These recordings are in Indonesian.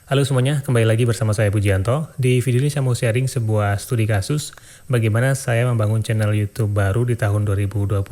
Halo semuanya, kembali lagi bersama saya Pujianto. Di video ini saya mau sharing sebuah studi kasus bagaimana saya membangun channel YouTube baru di tahun 2023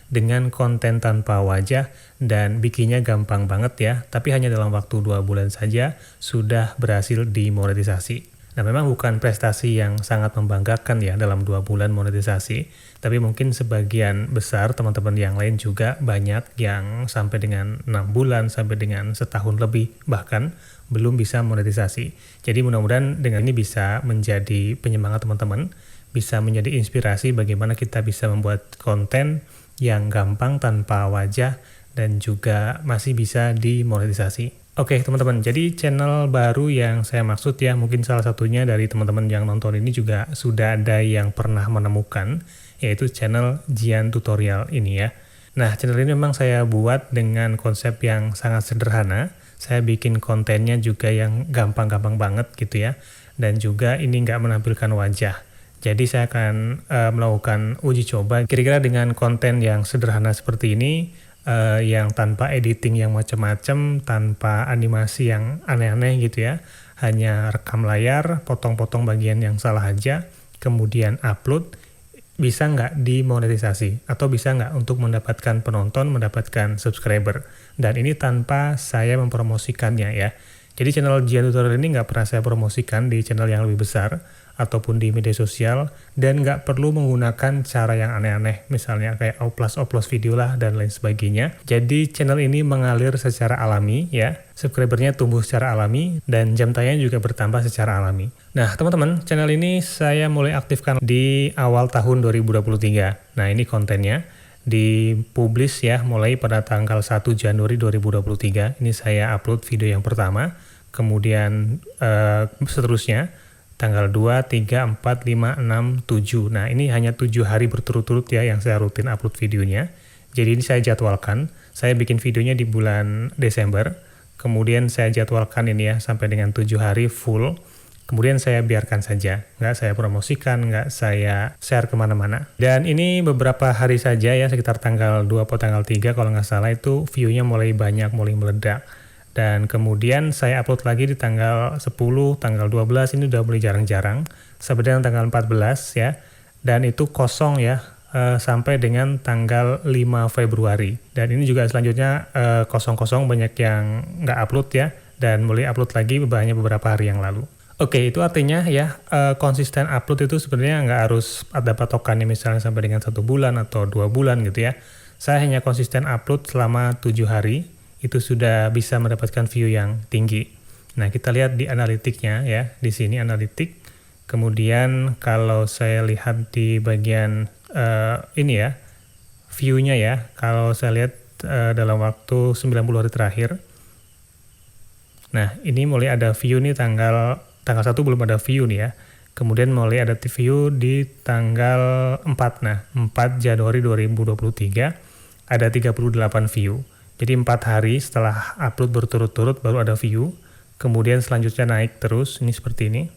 dengan konten tanpa wajah dan bikinnya gampang banget ya, tapi hanya dalam waktu 2 bulan saja sudah berhasil dimonetisasi. Nah, memang bukan prestasi yang sangat membanggakan ya dalam 2 bulan monetisasi, tapi mungkin sebagian besar teman-teman yang lain juga banyak yang sampai dengan 6 bulan, sampai dengan setahun lebih bahkan belum bisa monetisasi. Jadi mudah-mudahan dengan ini bisa menjadi penyemangat teman-teman, bisa menjadi inspirasi bagaimana kita bisa membuat konten yang gampang tanpa wajah dan juga masih bisa dimonetisasi. Oke teman-teman, jadi channel baru yang saya maksud ya, mungkin salah satunya dari teman-teman yang nonton ini juga sudah ada yang pernah menemukan, yaitu channel Jian Tutorial ini ya. Nah, channel ini memang saya buat dengan konsep yang sangat sederhana. Saya bikin kontennya juga yang gampang-gampang banget gitu ya. Dan juga ini nggak menampilkan wajah. Jadi saya akan melakukan uji coba kira-kira dengan konten yang sederhana seperti ini, yang tanpa editing yang macam-macam, tanpa animasi yang aneh-aneh gitu ya. Hanya rekam layar, potong-potong bagian yang salah aja, kemudian upload. Bisa nggak dimonetisasi atau bisa nggak untuk mendapatkan penonton, mendapatkan subscriber. Dan ini tanpa saya mempromosikannya ya. Jadi channel Jian Tutorial ini nggak pernah saya promosikan di channel yang lebih besar ataupun di media sosial, dan nggak perlu menggunakan cara yang aneh-aneh, misalnya kayak oplos video lah dan lain sebagainya. Jadi channel ini mengalir secara alami ya, subscribernya tumbuh secara alami, dan jam tayang juga bertambah secara alami. Nah teman-teman, channel ini saya mulai aktifkan di awal tahun 2023. Nah ini kontennya dipublish ya, mulai pada tanggal 1 Januari 2023. Ini saya upload video yang pertama, kemudian seterusnya tanggal 2, 3, 4, 5, 6, 7. Nah ini hanya 7 hari berturut-turut ya yang saya rutin upload videonya. Jadi ini saya jadwalkan, saya bikin videonya di bulan Desember, kemudian saya jadwalkan ini ya sampai dengan 7 hari full, kemudian saya biarkan saja, nggak saya promosikan, nggak saya share kemana-mana. Dan ini beberapa hari saja ya, sekitar tanggal 2 atau tanggal 3 kalau nggak salah itu view-nya mulai banyak, mulai meledak. Dan kemudian saya upload lagi di tanggal 10, tanggal 12, ini udah mulai jarang-jarang, sampai dengan tanggal 14 ya, dan itu kosong ya, sampai dengan tanggal 5 Februari. Dan ini juga selanjutnya kosong-kosong, banyak yang nggak upload ya, dan mulai upload lagi hanya beberapa hari yang lalu. Oke, itu artinya ya konsisten upload itu sebenarnya nggak harus ada patokannya misalnya sampai dengan 1 bulan atau 2 bulan gitu ya. Saya hanya konsisten upload selama 7 hari, itu sudah bisa mendapatkan view yang tinggi. Nah, kita lihat di analitiknya ya, di sini analitik. Kemudian kalau saya lihat di bagian ini ya, view-nya ya, kalau saya lihat dalam waktu 90 hari terakhir. Nah, ini mulai ada view nih tanggal 1 belum ada view nih ya. Kemudian mulai ada view di tanggal 4. Nah, 4 Januari 2023 ada 38 view. Jadi 4 hari setelah upload berturut-turut baru ada view. Kemudian selanjutnya naik terus, ini seperti ini.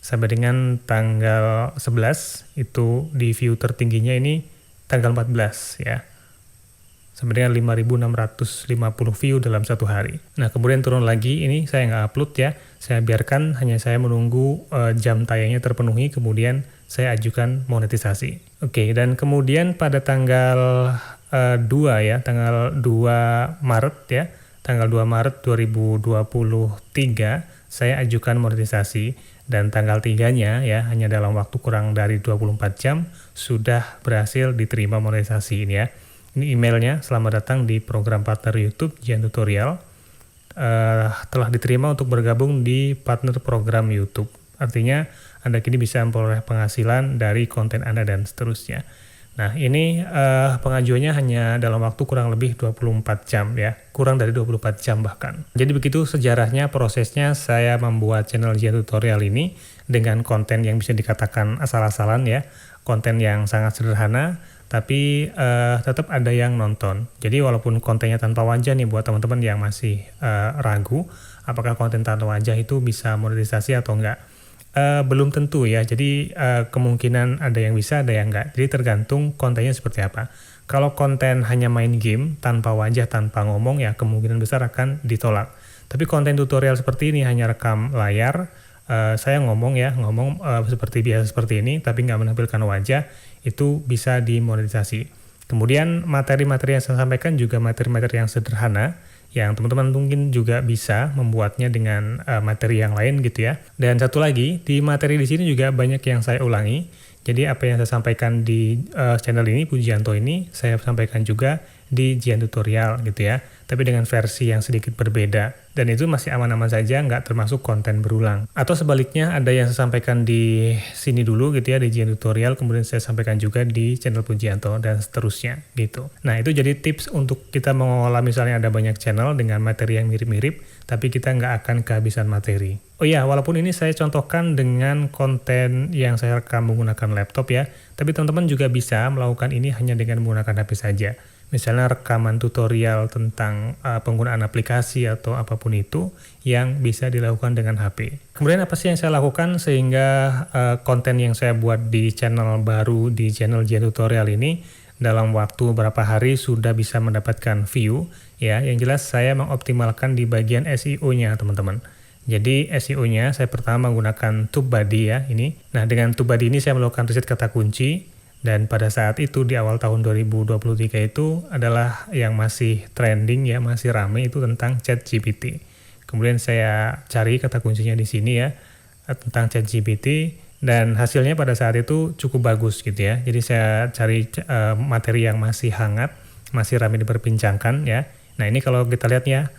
Sampai dengan tanggal 11, itu di view tertingginya ini tanggal 14 ya. Sampai dengan 5.650 view dalam 1 hari. Nah kemudian turun lagi, ini saya nggak upload ya. Saya biarkan, hanya saya menunggu jam tayangnya terpenuhi, kemudian saya ajukan monetisasi. Oke, dan kemudian pada tanggal 2 ya, tanggal 2 Maret ya, tanggal 2 Maret 2023 saya ajukan monetisasi, dan tanggal 3-nya ya, hanya dalam waktu kurang dari 24 jam sudah berhasil diterima monetisasi ini ya. Ini emailnya, selamat datang di program partner YouTube Jian Tutorial, telah diterima untuk bergabung di partner program YouTube. Artinya Anda kini bisa memperoleh penghasilan dari konten Anda dan seterusnya. Nah ini pengajuannya hanya dalam waktu kurang lebih 24 jam ya, kurang dari 24 jam bahkan. Jadi begitu sejarahnya, prosesnya saya membuat channel Jian Tutorial ini dengan konten yang bisa dikatakan asal-asalan ya, konten yang sangat sederhana, tapi tetap ada yang nonton. Jadi walaupun kontennya tanpa wajah nih, buat teman-teman yang masih ragu apakah konten tanpa wajah itu bisa monetisasi atau enggak, belum tentu ya. Jadi kemungkinan ada yang bisa, ada yang enggak. Jadi tergantung kontennya seperti apa. Kalau konten hanya main game tanpa wajah, tanpa ngomong ya, kemungkinan besar akan ditolak. Tapi konten tutorial seperti ini hanya rekam layar, saya ngomong seperti biasa seperti ini, tapi nggak menampilkan wajah, itu bisa dimonetisasi. Kemudian materi-materi yang saya sampaikan juga materi-materi yang sederhana, yang teman-teman mungkin juga bisa membuatnya dengan materi yang lain gitu ya. Dan satu lagi, di materi di sini juga banyak yang saya ulangi. Jadi apa yang saya sampaikan di channel ini, Pujianto ini, saya sampaikan juga di Jian Tutorial gitu ya. Tapi dengan versi yang sedikit berbeda. Dan itu masih aman-aman saja, nggak termasuk konten berulang. Atau sebaliknya, ada yang saya sampaikan di sini dulu gitu ya, di Jian Tutorial, kemudian saya sampaikan juga di channel Pujianto, dan seterusnya gitu. Nah, itu jadi tips untuk kita mengolah misalnya ada banyak channel dengan materi yang mirip-mirip, tapi kita nggak akan kehabisan materi. Oh iya, walaupun ini saya contohkan dengan konten yang saya rekam menggunakan laptop ya, tapi teman-teman juga bisa melakukan ini hanya dengan menggunakan HP saja. Misalnya rekaman tutorial tentang penggunaan aplikasi atau apapun itu yang bisa dilakukan dengan HP. Kemudian apa sih yang saya lakukan sehingga konten yang saya buat di channel baru, di channel Jian Tutorial ini dalam waktu beberapa hari sudah bisa mendapatkan view ya. Yang jelas saya mengoptimalkan di bagian SEO-nya teman-teman. Jadi SEO-nya saya pertama menggunakan TubeBuddy ya ini. Nah dengan TubeBuddy ini saya melakukan riset kata kunci. Dan pada saat itu di awal tahun 2023 itu adalah yang masih trending ya, masih rame itu tentang ChatGPT. Kemudian saya cari kata kuncinya di sini ya, tentang ChatGPT, dan hasilnya pada saat itu cukup bagus gitu ya. Jadi saya cari materi yang masih hangat, masih ramai diperbincangkan ya. Nah ini kalau kita lihat ya,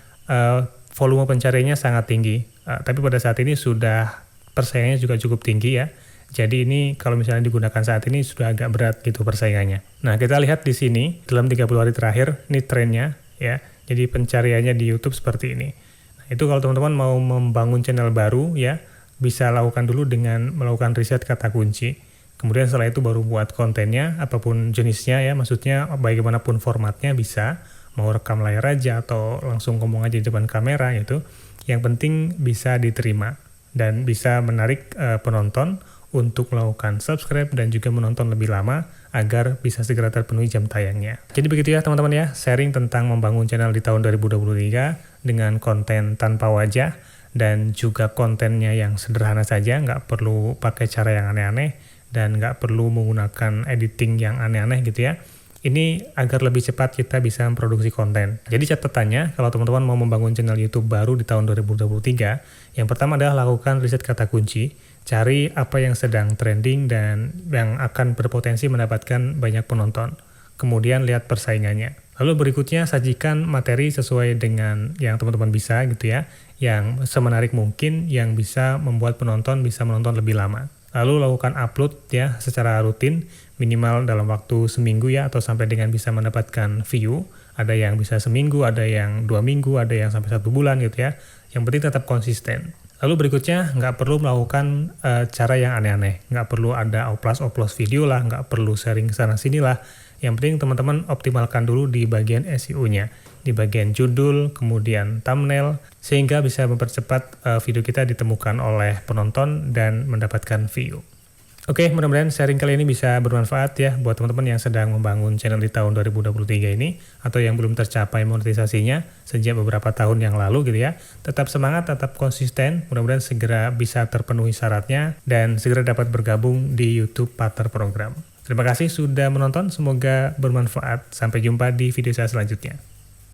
volume pencariannya sangat tinggi. Tapi pada saat ini sudah persaingannya juga cukup tinggi ya. Jadi ini kalau misalnya digunakan saat ini sudah agak berat gitu persaingannya. Nah kita lihat di sini dalam 30 hari terakhir ini trennya ya. Jadi pencariannya di YouTube seperti ini. Nah, itu kalau teman-teman mau membangun channel baru ya bisa lakukan dulu dengan melakukan riset kata kunci. Kemudian setelah itu baru buat kontennya apapun jenisnya ya. Maksudnya bagaimanapun formatnya bisa. Mau rekam layar aja atau langsung ngomong aja di depan kamera gitu. Yang penting bisa diterima dan bisa menarik penonton untuk melakukan subscribe dan juga menonton lebih lama agar bisa segera terpenuhi jam tayangnya. Jadi begitu ya teman-teman ya, sharing tentang membangun channel di tahun 2023 dengan konten tanpa wajah dan juga kontennya yang sederhana saja, nggak perlu pakai cara yang aneh-aneh dan nggak perlu menggunakan editing yang aneh-aneh gitu ya. Ini agar lebih cepat kita bisa memproduksi konten. Jadi catatannya, kalau teman-teman mau membangun channel YouTube baru di tahun 2023, yang pertama adalah lakukan riset kata kunci, cari apa yang sedang trending dan yang akan berpotensi mendapatkan banyak penonton. Kemudian lihat persaingannya. Lalu berikutnya sajikan materi sesuai dengan yang teman-teman bisa gitu ya, yang semenarik mungkin, yang bisa membuat penonton bisa menonton lebih lama. Lalu lakukan upload ya secara rutin, minimal dalam waktu seminggu ya, atau sampai dengan bisa mendapatkan view. Ada yang bisa seminggu, ada yang 2 minggu, ada yang sampai 1 bulan gitu ya. Yang penting tetap konsisten. Lalu berikutnya nggak perlu melakukan cara yang aneh-aneh. Nggak perlu ada oplos video lah, nggak perlu sharing sana-sini lah. Yang penting teman-teman optimalkan dulu di bagian SEO-nya. Di bagian judul, kemudian thumbnail, sehingga bisa mempercepat video kita ditemukan oleh penonton dan mendapatkan view. Oke, mudah-mudahan sharing kali ini bisa bermanfaat ya buat teman-teman yang sedang membangun channel di tahun 2023 ini atau yang belum tercapai monetisasinya sejak beberapa tahun yang lalu gitu ya. Tetap semangat, tetap konsisten, mudah-mudahan segera bisa terpenuhi syaratnya dan segera dapat bergabung di YouTube Partner Program. Terima kasih sudah menonton, semoga bermanfaat. Sampai jumpa di video saya selanjutnya.